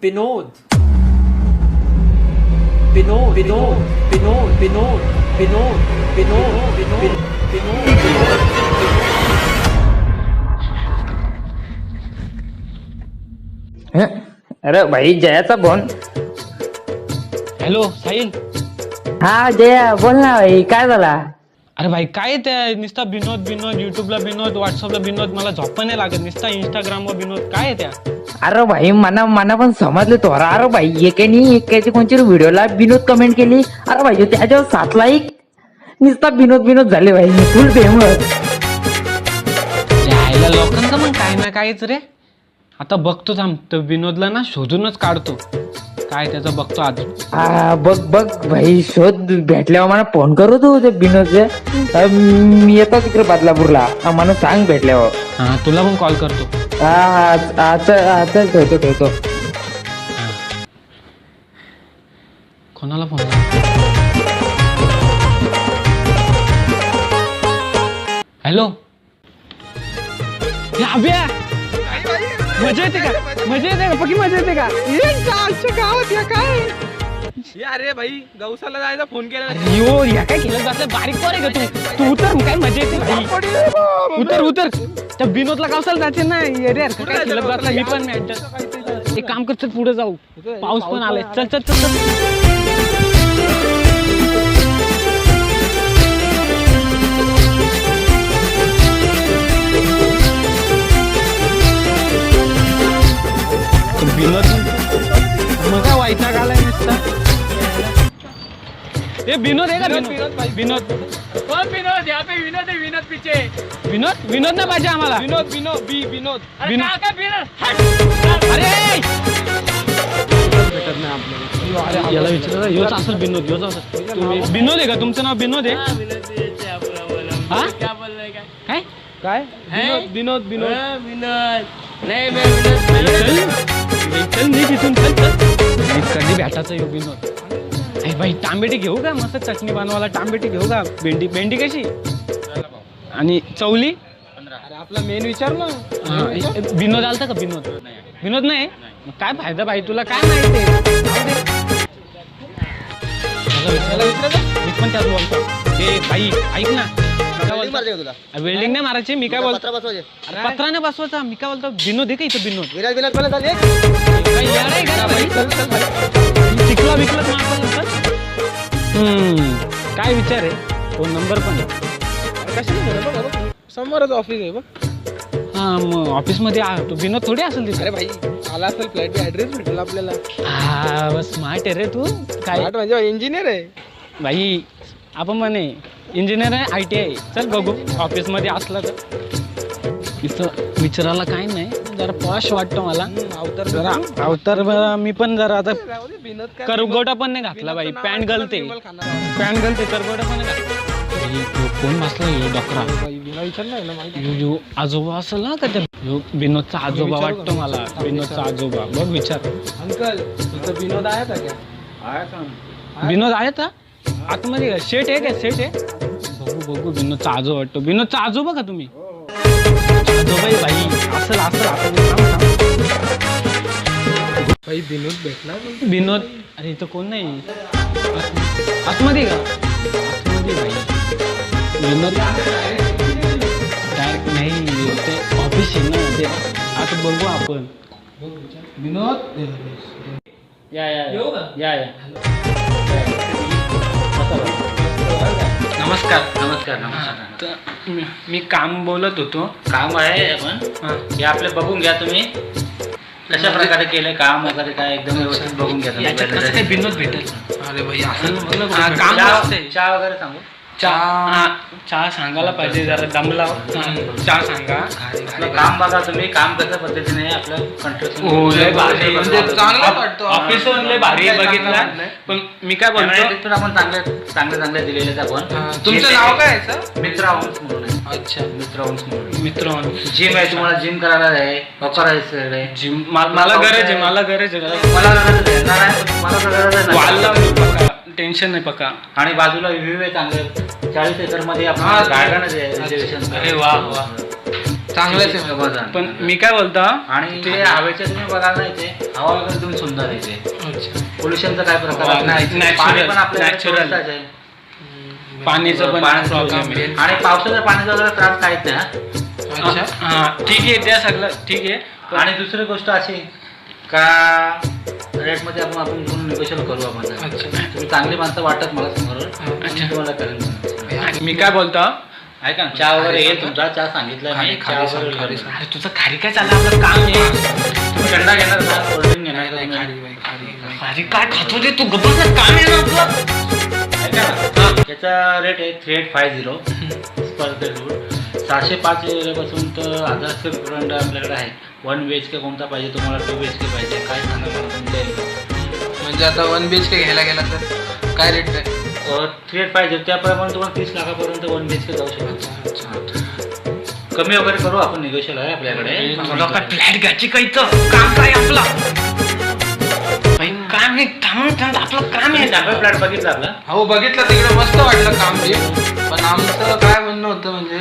विनोद विनोद विनोद विनोद विनोद विनोद विनोद विनोद अरे भाई जयाचा phone. Hello Sahil. हा जया बोल ना भाई, काय झाला? अरे भाई काय ते नुसता विनोद विनोद, युट्यूबला विनोद, व्हॉट्सअपला विनोद, मला झोप पण नाही लागत. नुसता इंस्टाग्रामवर विनोद, काय आहे त्या? अरे भाई मना पण समजले तोरा. अरे भाई एकाची कोणची व्हिडिओला विनोद कमेंट केली. अरे भाई त्याच्यावर 7 लाईक. नुसता विनोद झाले भाई, फुल फेमस. यायला लोकांचं मग काय ना कायच रे. आता बघतो थांब, तर विनोदला ना शोधूनच काढतो, काय त्याचं बघतो आज. बघ भाई, शोध भेटल्यावर मला फोन करू तू ते विनोदचे. मी येतो तिकडे बदलापूरला, मला सांग भेटल्यावर. हा तुला पण कॉल करतो. आता ठेवतो. कोणाला फोन? हॅलो. अभ्या मजा येते का? पक्की मजा येते का? गावात या काय अरे भाई गौसाला जायचा फोन केला. यो या काय केलं जातं? बारीक पोर आहे का तू उतर, काय मजा येते भाई. उतर त्या विनोदला गावसाला जायचे ना. अरे काय केलं जातं? मी पण एक काम कर, चल पुढे जाऊ, पाऊस पण आलाय. चल विनोद मग काय वाईटा घालाय नुसता. हे विनोद आहे का? विनोद यहाँ पे विनोद है, विनोद पीछे. विनोद ना पाहिजे आम्हाला. विनोद अरे भेटत नाही आपल्याला. याला विचारा, योच असेल विनोद, योच असेल. विनोद आहे का तुमचं नाव? विनोद आहे. हा क्या बोल रहे काय काय विनोद नहीं मैं चल नी तिथून चल. कधी भेटायचं यो विनोद. अरे भाई टांबेटी घेऊ का? मस्त चटणी बनवायला टांबेटी घेऊ का? भेंडी कशी? आणि चवली. अरे आपला मेन विचार ना. विनोद आलता का? विनोद नाही. मग काय फायदा भाई, तुला काय माहिती? मी पण त्यात बोलतो. ते भाई ऐक ना, वेल्डिंग नाही मारायची. मी काय बोलतो, पत्रा नाही बसवायचा. मी काय बोलतो, विनोद आहे का इथं? विनोद चिखला विकलत मारतो. काय विचार आहे? फोन नंबर पण आहे. समोरच ऑफिस आहे बघ. हा मग ऑफिस मध्ये तो विनोद थोडी असेल तिथे. अरे भाई आला असेल, फ्लॅट ऍड्रेस भेटेल आपल्याला. हा बस स्मार्ट आहे रे तू. काय म्हणजे इंजिनियर आहे भाई, आपण म्हणे इंजिनियर आहे, ITI. चल बघू ऑफिस मध्ये असला तर. इथं विचारायला काय नाही, जरा पॉश वाटतं मला. अवतार मी पण जरा आता करगोटा पण नाही घातला भाई. पॅन्ट गलते करगोटा पण नाही घातला. कोण बसला? डॉक्टर विचार नाही यो आजोबा असेल ना का? विनोदचा आजोबा वाटतो मला. विनोदचा आजोबा बघ, विचार. अंकल तुझं विनोद आहे का? क्या विनोद आहे का आतमध्ये? शेट आहे का? शेट आहे. बघू विनोदचा आजोबा वाटतो. विनोदचा आजोबा का तुम्ही? आजोबा भाई असेल. भाई विनोद भेटला. विनोद. अरे इथं कोण नाही आतमध्ये का? आतमध्ये भाई विनोद डायरेक्ट नाही, ते ऑफिस आहे ना ते. आता बघू आपण. विनोद या नमस्कार. मी काम बोलत होतो. काम आहे आपण हे आपले बघून घ्या. तुम्ही कशा प्रकारे केलंय काम वगैरे, काय एकदम व्यवस्थित बघून घ्या. कसं काय विनोद भेटेल? अरे भाई काम चहा वगैरे सांगू. चहा सांगायला पाहिजे, जरा दमला. चहा सांगा. आपलं काम बघा तुम्ही, काम कशा पद्धतीने आहे आपलं कंस्ट्रक्शन. ऑफिस लय भारी बघितला. पण मी काय बोलतो, आपण चांगले दिलेले आपण. तुमचं नाव काय आहे? मित्र हाऊस म्हणून आहे. अच्छा, मित्र जिम आहे. तुम्हाला जिम करायला आहे, करायचं आहे. जिम मला गरज आहे. मला गरज आहे ना. टेन्शन नाही पक्का. आणि बाजूला व्ह्यू आहे चांगले. 40 एकर मध्ये आपण गार्डन आहे. अरे वा चांगलंच आहे. पण मी काय बोलतो, आणि ते हवेचे तुम्ही बघायला नाही ते हवा वगैरे एकदम सुंदर आहे इथे. अच्छा. पोल्युशनचा काय प्रकार हवा नाही. natural, पाणी पण आपल्याला natural. चोवीस तास आहे. पाणीचं पण पाण्याचा प्रॉब्लेम problem आहे. आहे. आणि पावसाच्या पाण्याचा वगैरे त्रास काहीच नाही हा. अच्छा. हा ठीक आहे, त्या सगळं ठीक आहे. आणि दुसरी गोष्ट अशी का रेटमध्ये आपण पूर्ण निगोशिएट करू आपण. अच्छा. तुम्ही चांगली माणसं वाटत मला समोर. अच्छा. तुम्हाला करेल. मी काय बोलतो, ऐका ना, चहा वगैरे येईल तुमचा. चहा सांगितलं मी. चहा वगैरे अरे करेल. तुझं खारी काय चाललं, आपलं काम आहे. तुम्ही थंडा घेणार का कोल्ड्रिंक घेणार का? खारी काय खातो ते तू, गप्प बस, काम आहे ना आपलं. ऐका ना, याचा रेट आहे 3850 पर फूट. 705 एरियापासून तर 1000 स्क्वेअर फूट आपल्याकडे आहे. 1 BHK कोणता पाहिजे तुम्हाला, 2 BHK पाहिजे, काय सांगा मला तुमच्या एरियात. म्हणजे आता 1 BHK घ्यायला गेला तर काय रेट आहे? 3850 त्याप्रमाणे तुम्हाला 30 लाखापर्यंत 1 BHK जाऊ शकतो. कमी वगैरे करू आपण, निगोशिएट आहे आपल्याकडे. तुला काय फ्लॅट घ्यायची काही तर काम काय आपला काम आहे, काम आपलं काम आहे. डाबा फ्लॅट बघितला आपला. हो बघितलं, तिकडे मस्त वाटलं काम ते. पण आमचं काय म्हणणं होतं म्हणजे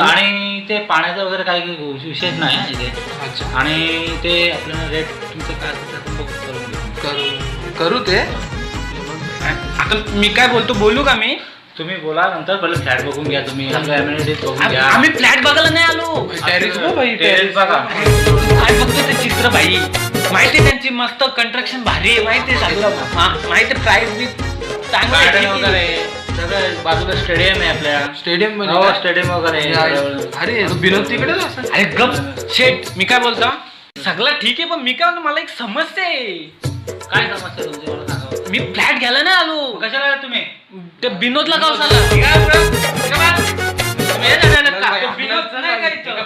आणि ते पाण्याचा वगैरे काही विषयच नाही इथे. अच्छा. आणि ते आपल्याला रेट तुमचं काय असेल ते आपण करून देऊ. करू ते. आता मी काय बोलतो, बोलू का मी? तुम्ही बोला नंतर. पहिले फ्लॅट बघून घ्या तुम्ही, आपल्या amenities बघून घ्या. आम्ही फ्लॅट बघायला नाही आलो. टेरेस बघ भाई, टेरेस बघा. काय बघतो ते चित्र भाई, माहिती त्यांची मस्त कंस्ट्रक्शन भारी आहे, माहिती माहिती प्राइस बी गार्डन चांगलं वगैरे सगळं. बाजूला स्टेडियम आहे आपल्या. स्टेडियम हो म्हणजे स्टेडियम वगैरे आहे. अरे विनोद तिकडेच असं. अरे गप शेट, मी काय बोलतो, सगळं ठीक आहे, पण मी काय म्हणतो, मला एक समस्या आहे. काय समस्या तुमची मला सांगा. मी फ्लॅट घ्यायला नाही आलो. कशाला आला तुम्ही? ते विनोदला गावसाला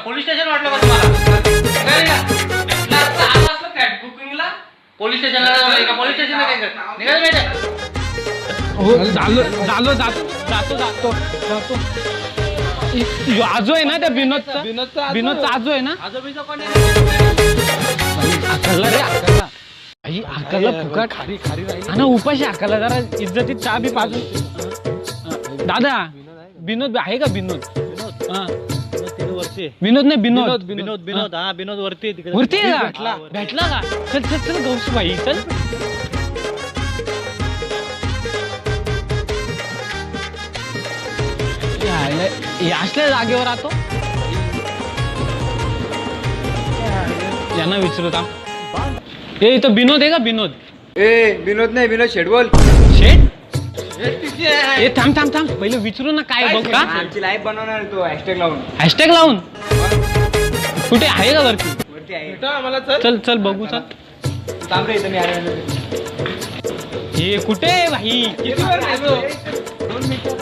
पोलीस स्टेशन वाटलं का तुम्हाला? पोलीस स्टेशनला पोलीस स्टेशनला काय करत निघाल माहिती. हो झालो जातो आजो आहे ना त्या विनोदचा आजो आहे ना. आजोबीचा कोण अकलला रे, अकलला भाई, अकलला फुकट खारी ना उपाशी. अकलला जरा इज्जतीत चहा बी पाजून. दादा विनोद आहे का? विनोद विनोद नाही, विनोद हा विनोद वरती वरती आहे का? भेटला का? चल गौस भाई, चल. असल्या जागेवर राहतो. यांना विचारत ए, इथं विनोद आहे का? विनोद नाही, विनोद शेडबोल. शेट ए, थांब पहिले विचारू ना, काय बघ का. आमची लाईव्ह बनवणार तो हॅशटॅग लावून. हॅशटॅग लावून कुठे आहे का? वरती आहे. चल बघू. चल थांब रे, इथं मी आले. हे कुठे आहे भाई?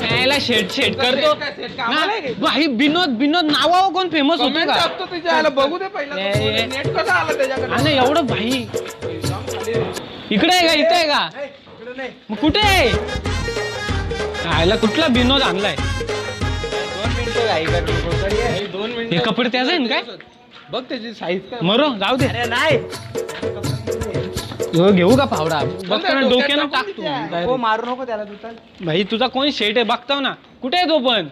यायला शेट करतो ना भाई. विनोद नावावर कोण फेमस होतो का? बघू दे पहिला नेट कसं आलं त्याच्याकडे. आणि एवढं भाई इकडे आहे का? इथे आहे का? मग कुठे आहे? यायला कुठला विनोद आणलाय? 2 मिनिटं हे कपडे त्याचे आहे काय? बघ त्याची साईज काय. मरो जाऊ दे. नाही घेऊ का फावडा? बघतो ना, डोक्यानं टाकतो. हो, मारू नको त्याला. तू चल भाई तुझा कोण शेट आहे बघताव ना, कुठे आहे तो पण?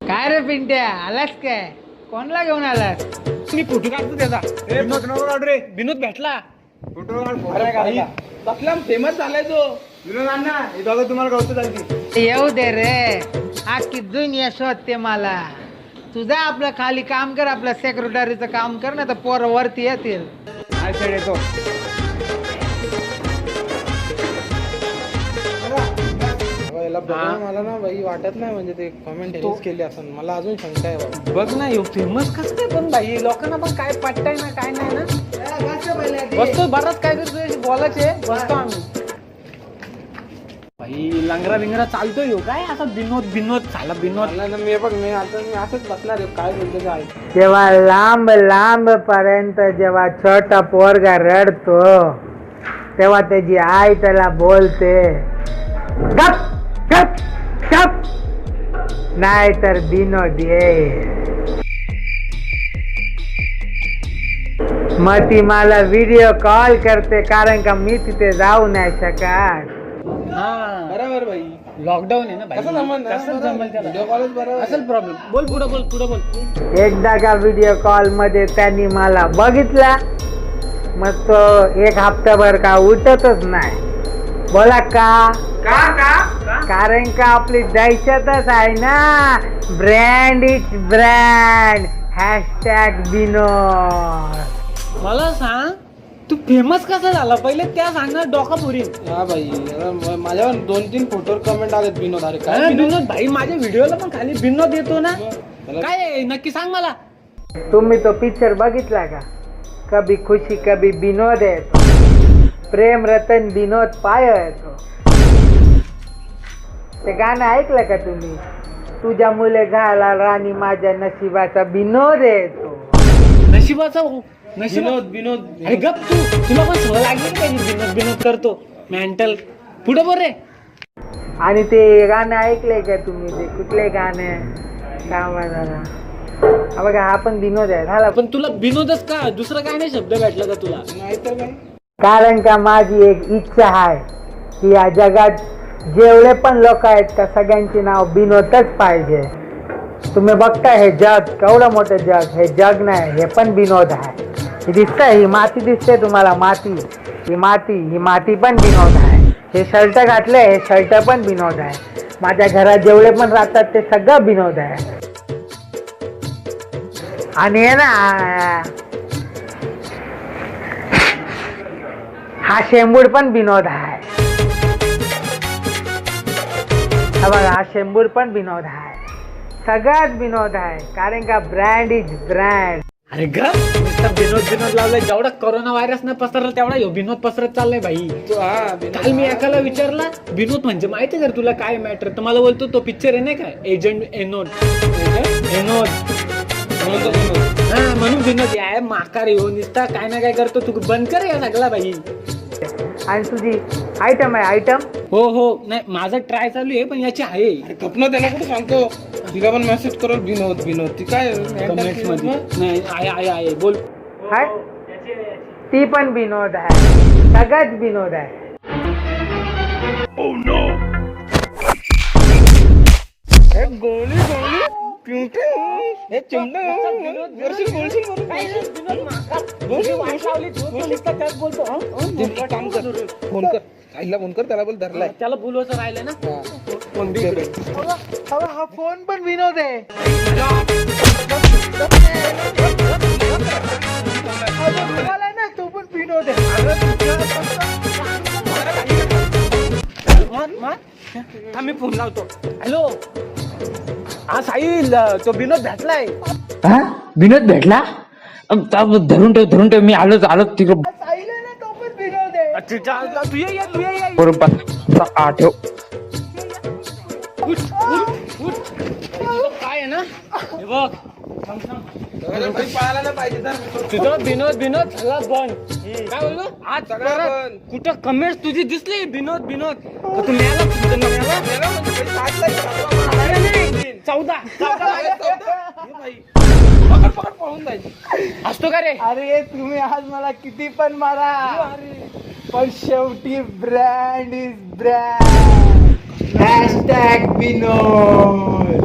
काय रे पिंट्या, आलास काय? कोणला घेऊन आलास? मी फोटो काढतो त्याचा. विनोद भेटला. फेमस झालाय तो. तुम्हाला गवत चालती. येऊ दे रे, हा किजून यश होते मला. तुझा आपलं खाली काम कर, आपलं सेक्रेटरीचं काम कर ना, तर पोरं वरती येतील. येतो. पहिला बघा मला ना भाई वाटत नाही म्हणजे ते कमेंट हेच केली असं मला अजून शंका आहे बाबा. बघ ना यो फेमस कसं काय पण भाई लोकांना पण काय पटताय ना काय नाही ना. बसतो बराच काय करतोय बोलायचे बसतो आम्ही भाई लंगरा बिंगरा चालतोय यो काय असा बिनोद झाला बिनोद. मी बघ मी असंच बसणार आहे काय बोलतो काय. जेव्हा लांब लांब पर्यंत जेव्हा छोटा पोरगा रडतो तेव्हा त्याची आई त्याला बोलते गप गप गप नाही तर बिनोद ये. मग ती मला व्हिडिओ कॉल करते कारण का मी तिथे जाऊ नाही शकत. बरोबर भाई लॉकडाऊन आहे ना भाई कसं जमल व्हिडिओ कॉलच बरोबर असेल प्रॉब्लेम. बोल पुढे बोल. एकदा का व्हिडिओ कॉल मध्ये त्यांनी मला बघितला मग तो एक हप्ताभर का उठतच नाही. बोला का कारण का आपली दहशतच आहे ना. ब्रँड इज ब्रँड हॅशटॅग विनोद. मला सांग तू फेमस कसा झाला पहिले त्या सांग ना डोका पुरी. हा भाई माझ्यावर 2-3 फोटोवर कमेंट आलेत विनोद. अरे काय बिनोद भाई माझ्या व्हिडिओला पण खाली बिनोद येतो ना. काय आहे? नक्की सांग मला. तुम्ही तो पिक्चर बघितला का कभी खुशी कभी विनोद येतो प्रेम रतन विनोद पाय येतो. ते गाणं ऐकलं का तुम्ही. तुझ्या मुले घाला राणी माझ्या नशिबाचा विनोद येतो. नशिबाचा विनोद अरे गप तुला पण सवय लागली का बिनोद करतो मेंटल. पुढे बोल रे. आणि ते गाणं ऐकलंय का तुम्ही ते कुठले गाणे काय म्हणा बघा हा पण विनोद आहे झाला. पण तुला बिनोदच का दुसरं काय नाही शब्द भेटला का तुला. नाही तर काय. कारण का माझी एक इच्छा आहे की या जगात जेवढे पण लोक आहेत का सगळ्यांची नाव विनोदच पाहिजे. तुम्ही बघताय हे जग केवढं मोठं जग. हे जग नाही हे पण विनोद आहे. हे दिसतंय ही माती दिसते तुम्हाला माती ही माती पण विनोद आहे. हे शर्ट घातले हे शर्ट पण विनोद आहे. माझ्या घरात जेवढे पण राहतात ते सगळं विनोद आहे. आणि हे ना हा शेंबूड पण विनोद आहे. हा बघा हा शेंबूड पण विनोद आहे. सगळ्यात विनोद आहे कारण का ब्रँड इज ब्रँड. अरे ग बिनोद लावलाय. जेवढा कोरोना व्हायरस न पसरला तेवढा ह्यो बिनोद पसरत चाललाय भाई. काल मी एकाला विचारला बिनोद म्हणजे माहिती जर तुला काय मॅटर तर मला बोलतो तो पिक्चर आहे नाही काय एजंट एनोद हा म्हणून बिनोद आहे माकार येऊ निसता काय ना काय करतो तू बंद कर या सगळा भाई. आणि तुझी आयटम आहे आयटम. हो नाही माझा ट्राय चालू आहे पण याची आहे स्वप्न त्याला कुठे सांगतो. तिला पण मेसेज करो विनोद ती काय कमेंट्स मध्ये नाही आहे बोल. काय ती पण विनोद आहे. सगळ्यात विनोद आहे. फोन कर आईला फोन कर त्याला बोल धरलाय. त्याला बोलवायचं राहिलं ना. हा फोन पण विनोद आहे. तो पण विनोद आहे. आम्ही फोन लावतो. हॅलो हा साहिल तो बिनोद भेटलाय. हा विनोद भेटला. धरून ठेव मी आलो तिकडं. तो पण विनोद आहे. तू ये बरोबर आठव. काय आहे ना हे बघ पाहायला नाही पाहिजे तर तुझं बिनोद सगळा बंद. काय बोललो आज सगळं कुठं कमेंट्स तुझी दिसली बिनोद का तू मिळाला 14 पळून जायचं. असतो का रे. अरे तुम्ही आज मला किती पण मारा पण शेवटी brand is brand. Hashtag Vinod.